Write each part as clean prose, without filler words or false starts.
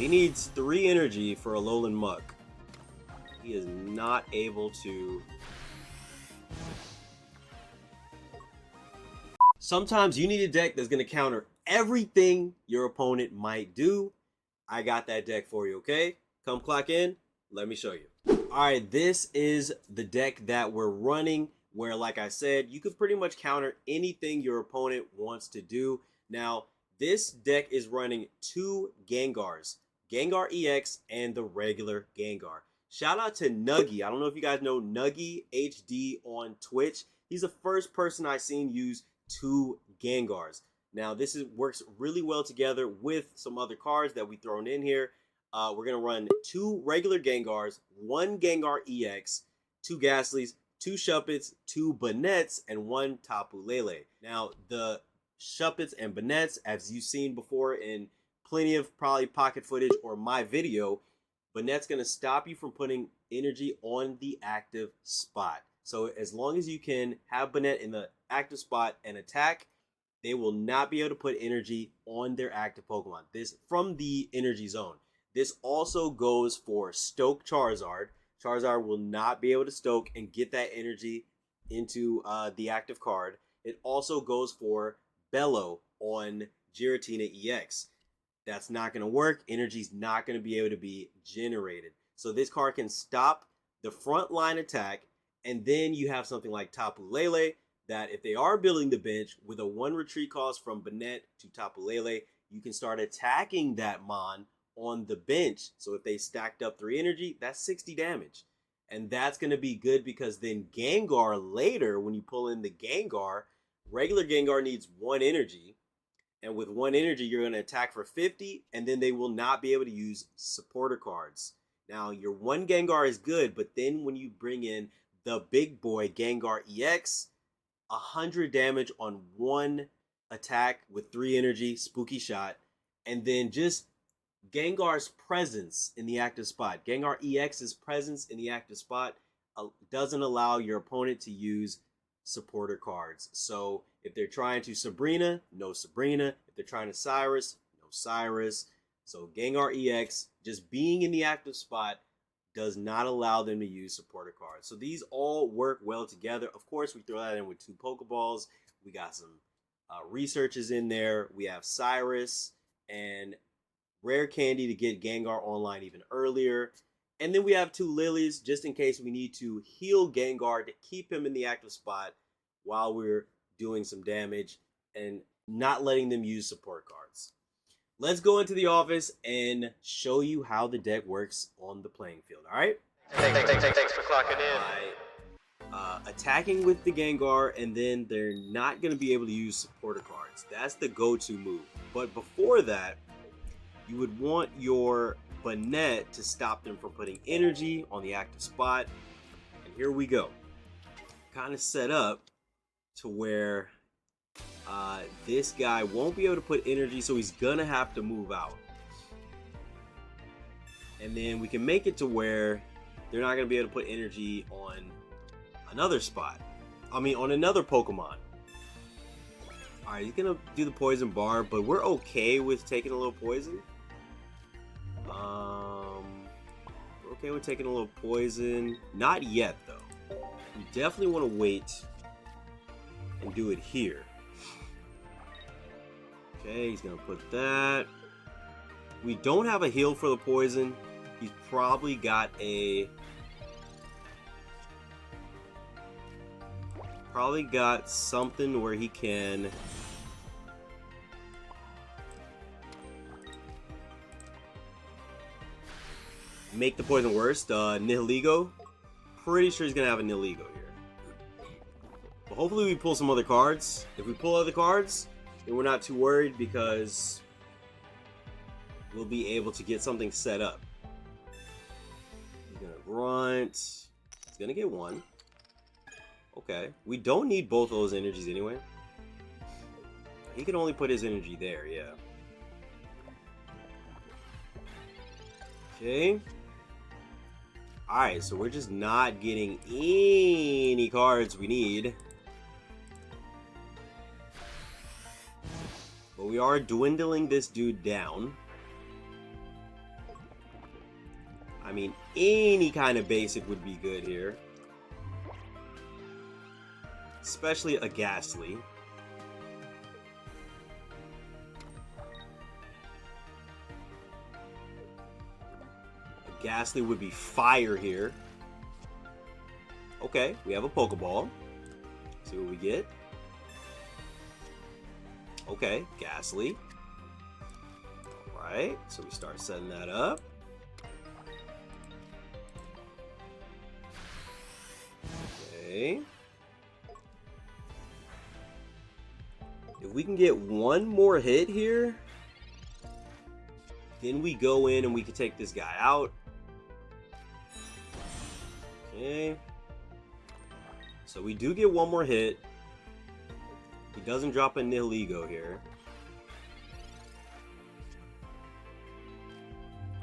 he needs 3 energy for a Alolan Muck. He is not able to. Sometimes you need a deck that's going to counter everything your opponent might do. I got that deck for you, okay? Come clock in. Let me show you. All right, this is the deck that we're running where, like I said, you could pretty much counter anything your opponent wants to do. Now, this deck is running 2 Gengars, Gengar EX and the regular Gengar. Shout out to Nuggy. I don't know if you guys know Nuggy HD on Twitch. He's the first person I've seen use 2 Gengars. Now, this works really well together with some other cards that we've thrown in here. We're going to run 2 regular Gengars, 1 Gengar EX, 2 Gastlys, 2 Shuppets, 2 Banettes, and 1 Tapu Lele. Now, the Shuppets and Banettes, as you've seen before in plenty of probably pocket footage or my video, Banette's going to stop you from putting energy on the active spot. So as long as you can have Banette in the active spot and attack, they will not be able to put energy on their active Pokemon. This from the energy zone. This also goes for Stoke Charizard. Charizard will not be able to stoke and get that energy into the active card. It also goes for Bellow on Giratina EX. That's not going to work. Energy's not going to be able to be generated. So this card can stop the front line attack, and then you have something like Tapu Lele that if they are building the bench with a 1 retreat cost from Banette to Tapu Lele, you can start attacking that Mon on the bench. So if they stacked up 3 energy, that's 60 damage. And that's going to be good because then Gengar later, when you pull in the Gengar, regular Gengar needs 1 energy. And with 1 energy, you're going to attack for 50, and then they will not be able to use supporter cards. Now, your 1 Gengar is good, but then when you bring in the big boy Gengar EX, 100 damage on 1 attack with 3 energy, spooky shot, and then just Gengar's presence in the active spot. Gengar EX's presence in the active spot doesn't allow your opponent to use supporter cards. So if they're trying to Sabrina, no Sabrina. If they're trying to Cyrus, no Cyrus. So Gengar EX, just being in the active spot, does not allow them to use supporter cards. So these all work well together. Of course, we throw that in with 2 Pokeballs. We got some researches in there. We have Cyrus and Rare Candy to get Gengar online even earlier. And then we have 2 Lilies just in case we need to heal Gengar to keep him in the active spot while we're doing some damage and not letting them use support cards. Let's go into the office and show you how the deck works on the playing field, all right? Thanks for clocking in. By attacking with the Gengar, and then they're not going to be able to use supporter cards. That's the go-to move. But before that, you would want your Banette to stop them from putting energy on the active spot. And here we go. Kind of set up to where this guy won't be able to put energy, so he's gonna have to move out. And then we can make it to where they're not gonna be able to put energy on another spot. On another Pokemon. Alright, he's gonna do the poison bar, but we're okay with taking a little poison. We're okay with taking a little poison. Not yet, though. We definitely want to wait and do it here. Okay, he's going to put that. We don't have a heal for the poison. He's probably got a... Probably got something where he can... make the poison worse. Nihilego. Pretty sure he's going to have a Nihilego here. But hopefully we pull some other cards. If we pull other cards, then we're not too worried because we'll be able to get something set up. He's going to grunt. He's going to get 1. Okay. We don't need both of those energies anyway. He can only put his energy there, yeah. Okay. Alright, so we're just not getting any cards we need. But we are dwindling this dude down. I mean, any kind of basic would be good here. Especially a Ghastly. A Ghastly would be fire here. Okay, we have a Pokeball. See what we get. Okay, Ghastly. Alright, so we start setting that up. Okay. If we can get one more hit here, then we go in and we can take this guy out. Okay. So we do get one more hit. He doesn't drop a Nihilego here.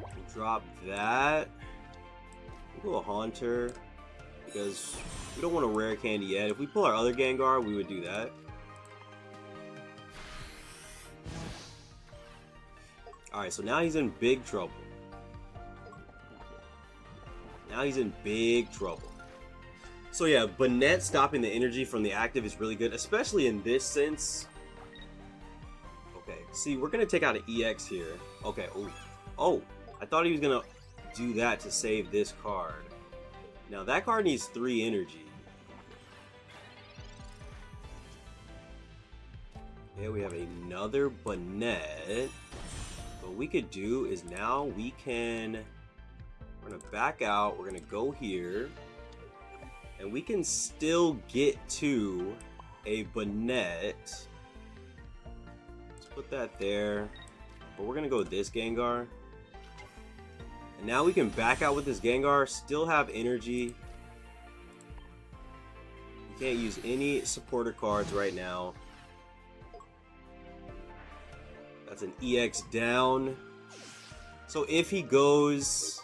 We'll drop that. We'll go a Haunter because we don't want a rare candy yet. If we pull our other Gengar, we would do that. Alright, so now he's in big trouble. Now he's in big trouble. So yeah, Banette stopping the energy from the active is really good, especially in this sense. Okay, see, we're going to take out an EX here. Okay, oh, I thought he was going to do that to save this card. Now that card needs 3 energy. Yeah, we have another Banette. What we could do is now we can, we're going to back out, we're going to go here, and we can still get to a Banette. Let's put that there, but we're going to go with this Gengar. And now we can back out with this Gengar, still have energy. You can't use any supporter cards right now. That's an EX down. So if he goes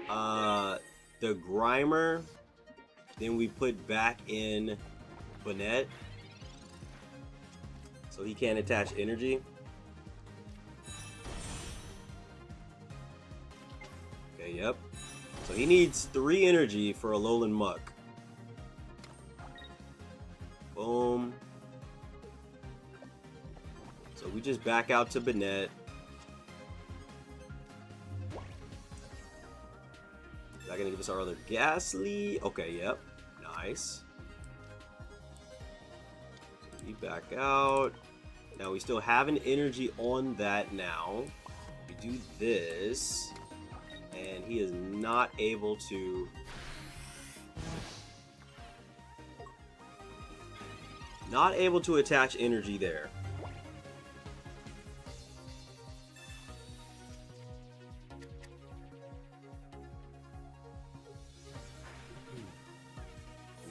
the Grimer, then we put back in Banette. So he can't attach energy. Okay, yep. So he needs 3 energy for a Alolan Muck. Boom. So we just back out to Banette. Is that gonna give us our other Ghastly? Okay, yep. Nice. So we back out. Now we still have an energy on that now. We do this. And he is not able to... Not able to attach energy there.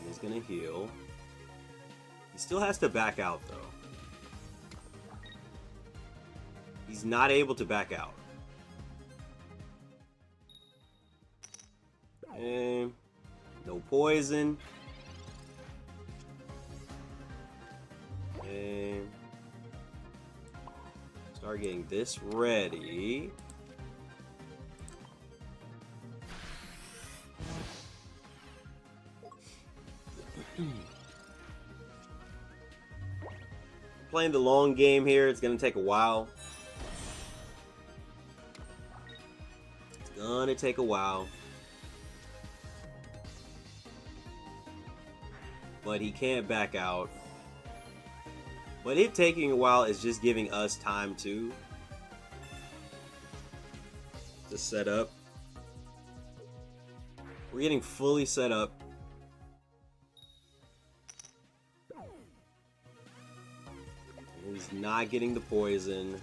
He's gonna heal. He still has to back out though. He's not able to back out. And no poison. And start getting this ready. Playing the long game here, it's gonna take a while. It's gonna take a while. But he can't back out. But it taking a while is just giving us time to set up. We're getting fully set up. And he's not getting the poison.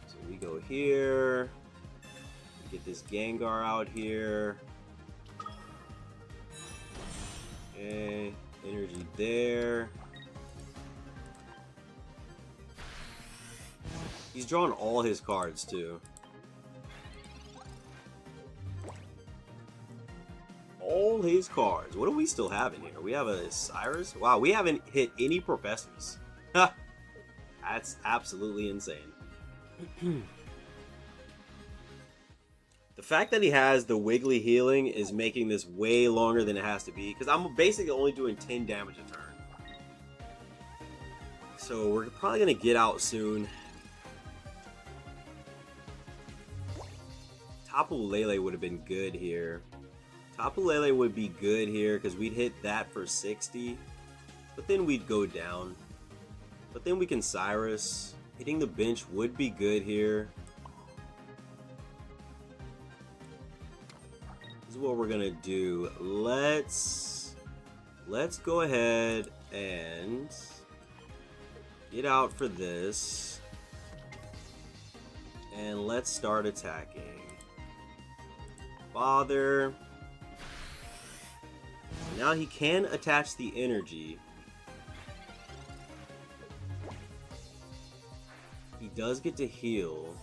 So we go here. Get this Gengar out here. Okay, energy there. He's drawn all his cards too. All his cards. What do we still have in here? We have a Cyrus. Wow, we haven't hit any professors. That's absolutely insane. The fact that he has the wiggly healing is making this way longer than it has to be, because I'm basically only doing 10 damage a turn. So we're probably going to get out soon. Tapu Lele would have been good here. Tapu Lele would be good here because we'd hit that for 60. But then we'd go down. But then we can Cyrus. Hitting the bench would be good here. This is what we're gonna do. Let's go ahead and get out for this. And let's start attacking. Father. Now he can attach the energy. He does get to heal.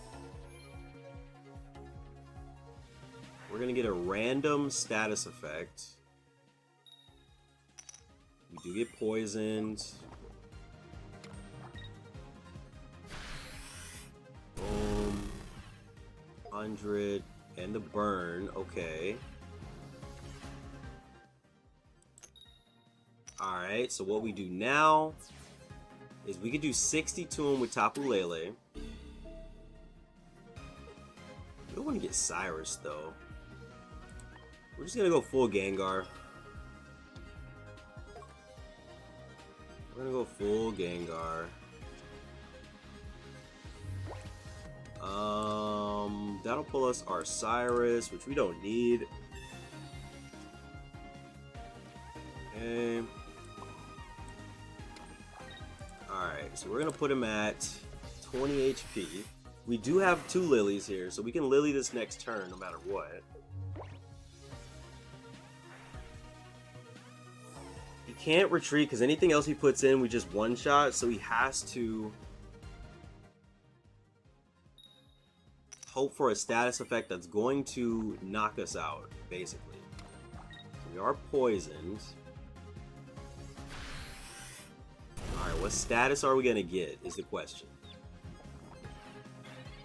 We're gonna get a random status effect. We do get poisoned. Boom. 100 and the burn. Okay. Alright, so what we do now is we could do 60 to him with Tapu Lele. We don't want to get Cyrus though. We're just gonna go full Gengar. We're gonna go full Gengar. That'll pull us our Cyrus, which we don't need. Okay. Alright, so we're gonna put him at 20 HP. We do have 2 lilies here, so we can lily this next turn no matter what. He can't retreat because anything else he puts in, we just one-shot, so he has to hope for a status effect that's going to knock us out, basically. So we are poisoned. Alright, what status are we going to get is the question.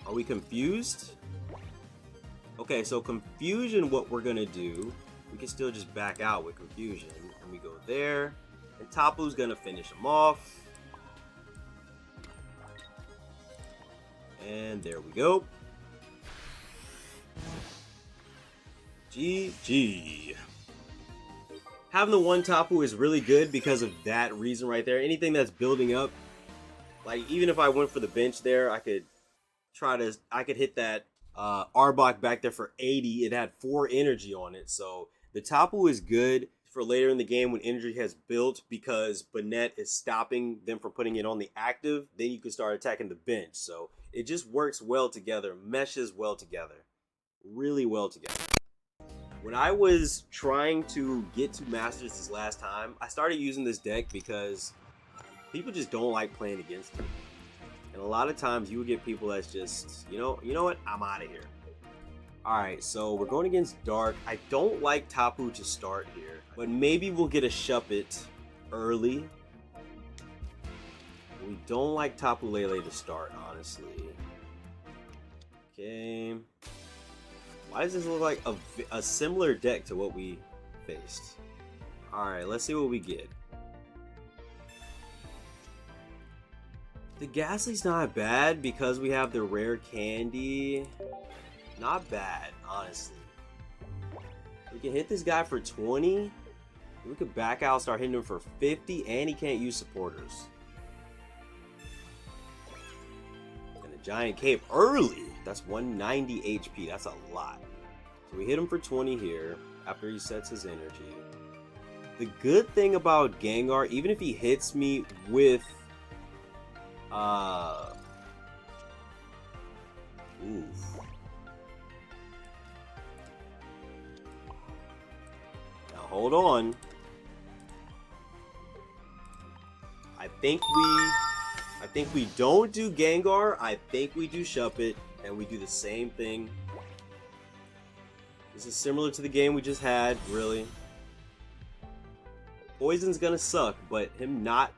Are we confused? Okay, so confusion, what we're going to do, we can still just back out with confusion. And we go there. And Tapu's going to finish him off. And there we go. GG. Having the one Tapu is really good because of that reason right there. Anything that's building up, like even if I went for the bench there, I could hit that Arbok back there for 80. It had 4 energy on it, so the Tapu is good for later in the game when energy has built because Banette is stopping them from putting it on the active. Then you can start attacking the bench. So it just works well together, meshes well together, really well together. When I was trying to get to Masters this last time, I started using this deck because people just don't like playing against it. And a lot of times you would get people that's just, you know what, I'm out of here. Alright, so we're going against Dark. I don't like Tapu to start here, but maybe we'll get a Shuppet early. We don't like Tapu Lele to start, honestly. Okay. Why does this look like a similar deck to what we faced? Alright, let's see what we get. The Ghastly's not bad because we have the rare candy. Not bad, honestly. We can hit this guy for 20. We could back out, start hitting him for 50, and he can't use supporters. And a giant cape early. That's 190 HP. That's a lot. So we hit him for 20 here after he sets his energy. The good thing about Gengar, even if he hits me with oof. Now hold on. I think we don't do Gengar. I think we do Shuppet, and we do the same thing. This is similar to the game we just had, really. Poison's gonna suck, but him not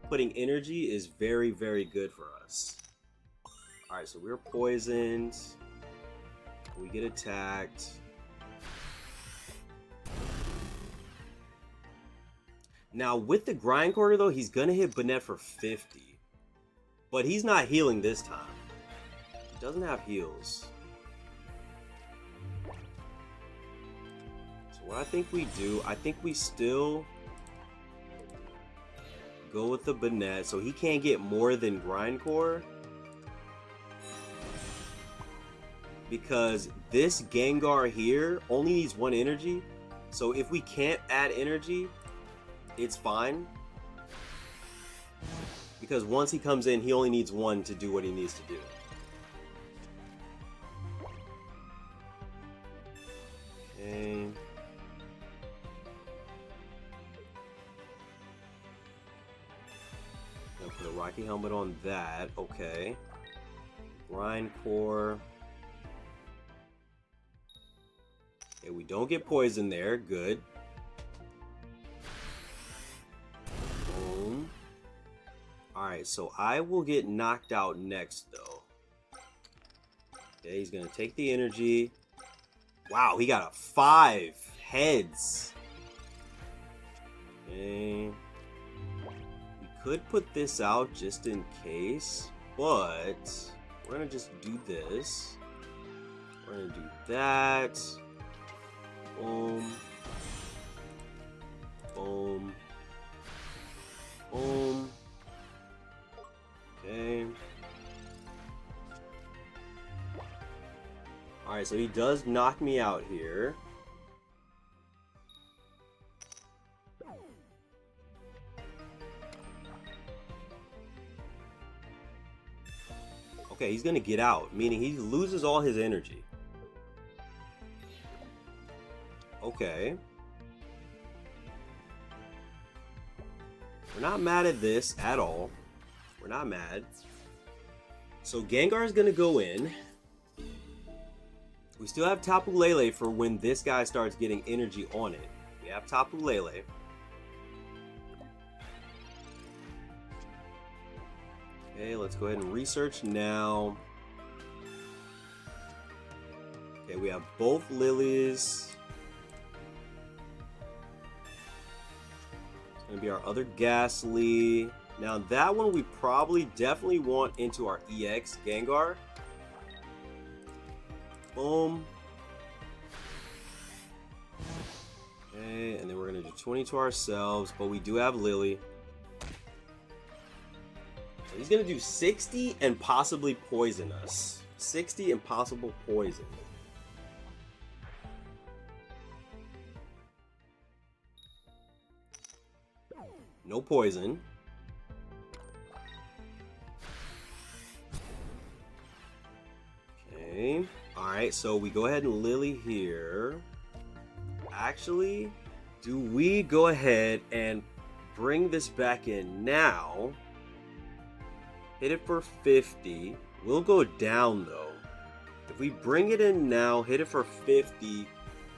putting energy is very, very good for us. Alright, so we're poisoned. We get attacked. Now, with the Grindcore, though, he's going to hit Banette for 50. But he's not healing this time. He doesn't have heals. So what I think we do, I think we still go with the Banette. So he can't get more than Grindcore. Because this Gengar here only needs 1 energy. So if we can't add energy, it's fine. Because once he comes in, he only needs 1 to do what he needs to do. Okay. Gonna put a Rocky Helmet on that. Okay. Grindcore. Okay, we don't get poison there. Good. Boom. Alright, so I will get knocked out next, though. Okay, he's gonna take the energy. Wow, he got a 5 heads. Okay. We could put this out just in case, but we're gonna just do this. We're gonna do that. Boom. Boom. Boom. Okay. Alright, so he does knock me out here. Okay, he's gonna get out, meaning he loses all his energy. Okay. We're not mad at this at all. We're not mad. So Gengar is gonna go in. We still have Tapu Lele for when this guy starts getting energy on it. We have Tapu Lele. Okay, let's go ahead and research now. Okay, we have both lilies. It's gonna be our other Ghastly. Now that one we probably definitely want into our EX Gengar. Boom. Okay, and then we're gonna do 20 to ourselves, but we do have Lily. So he's gonna do 60 and possibly poison us. 60 and possible poison. No poison. Okay. Alright, so we go ahead and Lily here. Actually, do we go ahead and bring this back in now? Hit it for 50. We'll go down though. If we bring it in now, hit it for 50,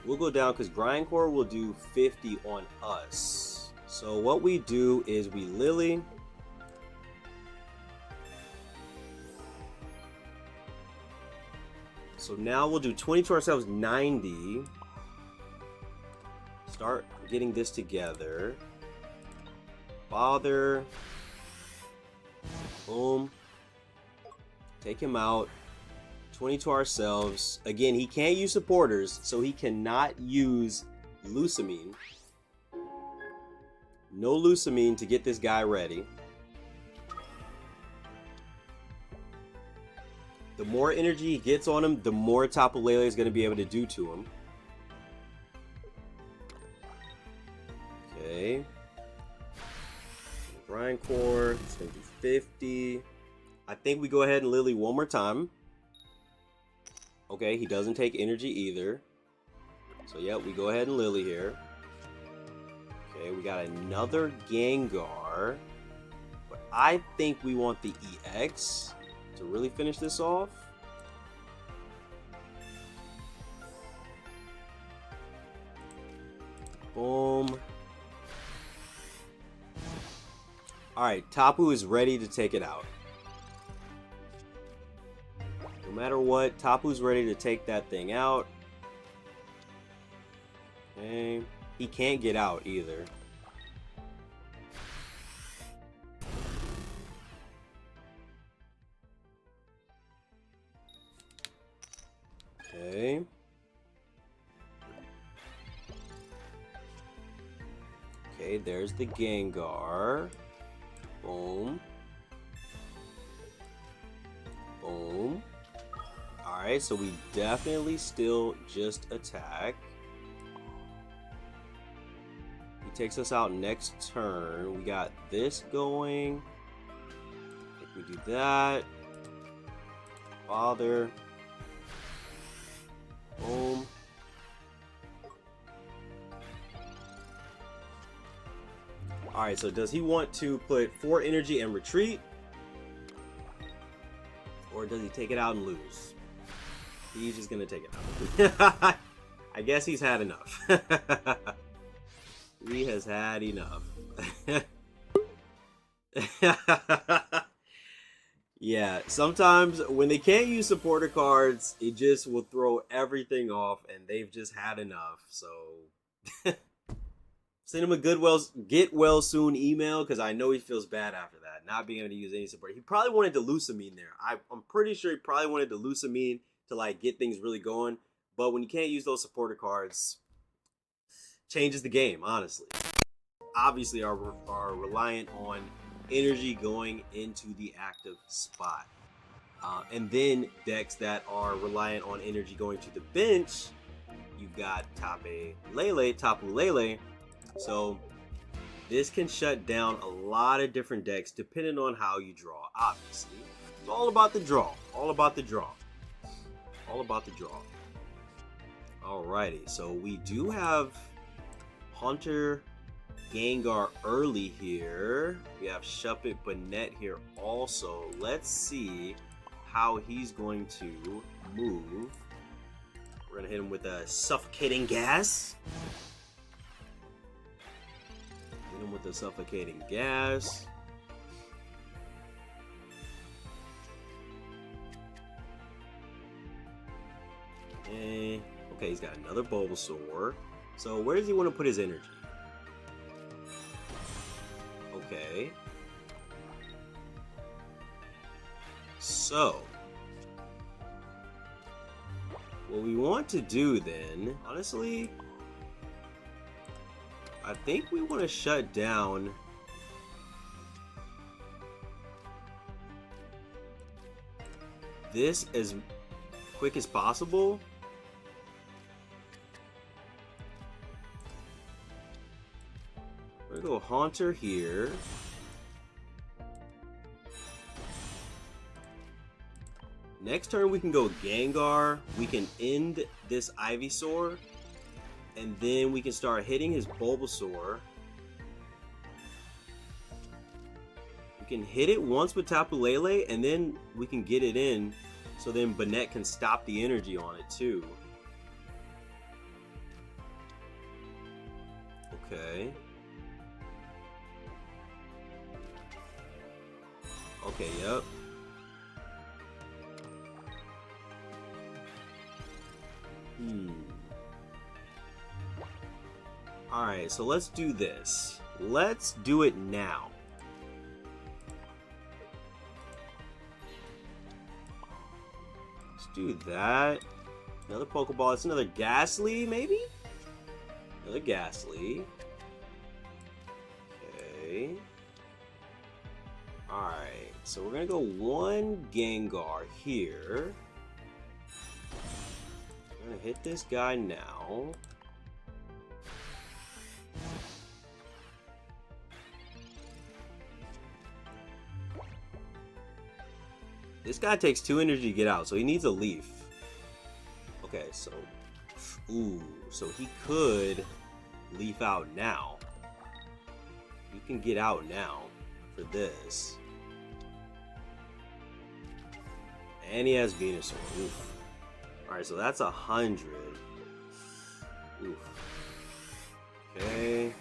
we'll go down because Grindcore will do 50 on us. So what we do is we Lily. So now we'll do 20 to ourselves, 90. Start getting this together. Bother. Boom. Take him out. 20 to ourselves. Again, he can't use supporters, so he cannot use Lusamine. No Lusamine to get this guy ready. The more energy he gets on him, the more Tapu Lele is going to be able to do to him. Okay. Grindcore, it's going to do 50. I think we go ahead and Lily one more time. Okay, he doesn't take energy either. So, yeah, we go ahead and Lily here. Okay, we got another Gengar. But I think we want the EX to really finish this off. Boom. Alright, Tapu is ready to take it out. No matter what, Tapu's ready to take that thing out. Okay. He can't get out either. Okay. Okay, there's the Gengar. Boom. Boom. Alright, so we definitely still just attack. He takes us out next turn. We got this going. If we do that. Father. Boom. Alright, so does he want to put 4 energy and retreat? Or does he take it out and lose? He's just gonna take it out. I guess he's had enough. He has had enough. Yeah, sometimes when they can't use supporter cards, it just will throw everything off, and they've just had enough. So send him a get well soon email, because I know he feels bad after that, not being able to use any support. He probably wanted Delusamine there. I'm pretty sure he probably wanted Delusamine to like get things really going. But when you can't use those supporter cards, changes the game, honestly. Obviously are reliant on energy going into the active spot. And then decks that are reliant on energy going to the bench, you've got Tapu Lele. So this can shut down a lot of different decks depending on how you draw, obviously. It's all about the draw. All about the draw. All about the draw. Alrighty, so we do have Hunter Gengar early here. We have Shuppet Banette here also. Let's see how he's going to move. We're going to hit him with a suffocating gas. Hit him with the suffocating gas. Okay, he's got another Bulbasaur. So where does he want to put his energy? Okay. So what we want to do then, honestly, I think we want to shut down this as quick as possible. We're gonna go Haunter here. Next turn we can go Gengar. We can end this Ivysaur. And then we can start hitting his Bulbasaur. We can hit it once with Tapu Lele, and then we can get it in. So then Banette can stop the energy on it too. Okay. Okay, yep. Alright, so let's do this. Let's do it now. Let's do that. Another Pokeball. It's another Ghastly, maybe? Another Ghastly. Okay. Alright, so we're gonna go one Gengar here. We're gonna hit this guy now. This guy takes 2 energy to get out, so he needs a leaf. Okay, so... Ooh, so he could leaf out now. He can get out now for this. And he has Venusaur. Oof. Alright, so that's 100. Oof. Okay.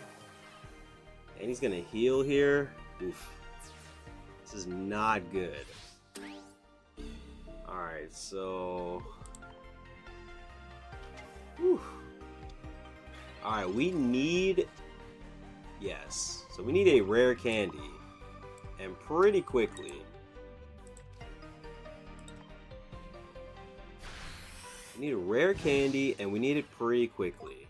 And he's gonna heal here. Oof. This is not good. Alright, Alright, so... Alright, we need... Yes. So we need a rare candy. And pretty quickly. We need a rare candy, and we need it pretty quickly.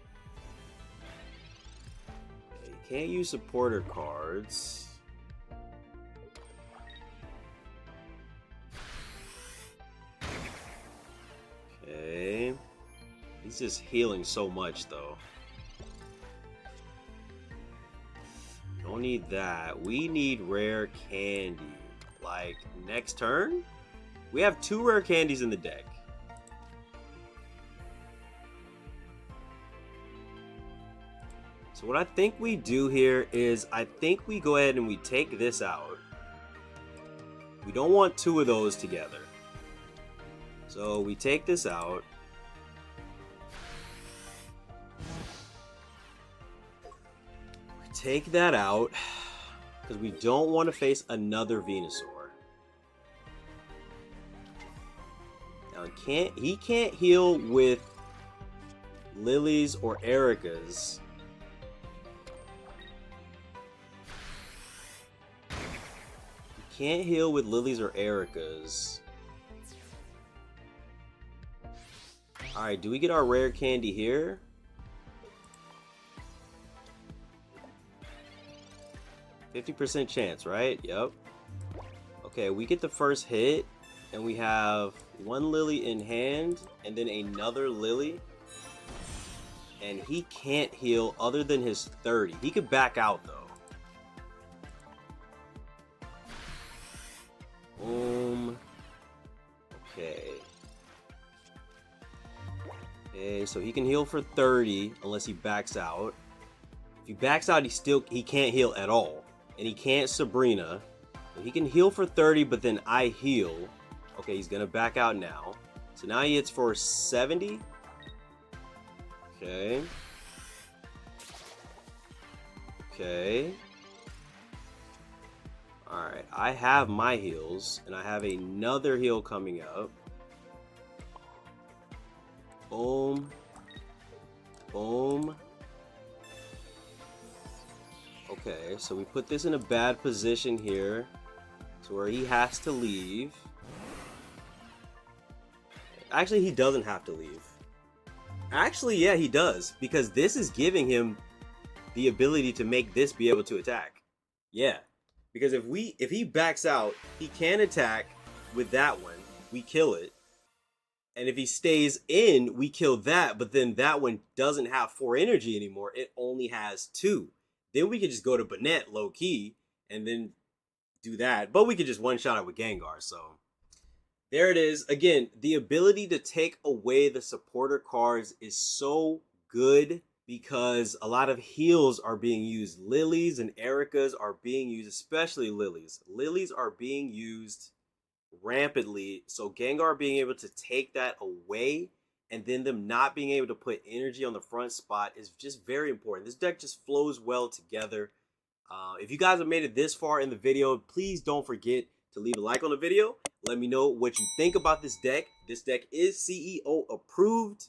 Okay, you can't use supporter cards. Okay. He's just healing so much, though. Don't need that. We need rare candy. Like, next turn? We have 2 rare candies in the deck. So what I think we do here is, I think we go ahead and we take this out. We don't want 2 of those together. So we take this out. We take that out because we don't want to face another Venusaur. Now he can't heal with Lilies or Ericas. He can't heal with Lilies or Ericas. Alright, do we get our rare candy here? %50 chance, right? Yep. Okay, we get the first hit, and we have 1 Lily in hand, and then another Lily. And he can't heal other than his 30. He could back out, though. Boom. Okay. Okay, so he can heal for 30 unless he backs out. If he backs out, he can't heal at all. And he can't Sabrina. So he can heal for 30, but then I heal. Okay, he's gonna back out now. So now he hits for 70. Okay. Okay. Alright, I have my heals, and I have another heal coming up. Boom. Boom. Okay, so we put this in a bad position here to where he has to leave. Actually, he doesn't have to leave. Actually, yeah, he does, because this is giving him the ability to make this be able to attack. Yeah, because if he backs out, he can attack with that one. We kill it. And if he stays in, we kill that, but then that one doesn't have 4 energy anymore. It only has 2. Then we could just go to Banette low-key and then do that. But we could just one-shot it with Gengar, so... There it is. Again, the ability to take away the supporter cards is so good because a lot of heals are being used. Lilies and Ericas are being used, especially Lilies. Lilies are being used rampantly, so Gengar being able to take that away and then them not being able to put energy on the front spot is just very important. This deck just flows well together. If you guys have made it this far in the video, please don't forget to leave a like on the video. Let me know what you think about this deck. This deck is CEO approved.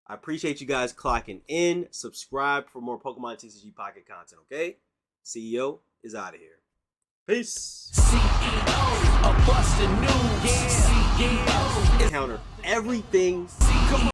I appreciate you guys clocking in. Subscribe for more Pokemon TCG Pocket content, okay? CEO is out of here. Peace. CEO, a busted new, yeah. CEO. Counter everything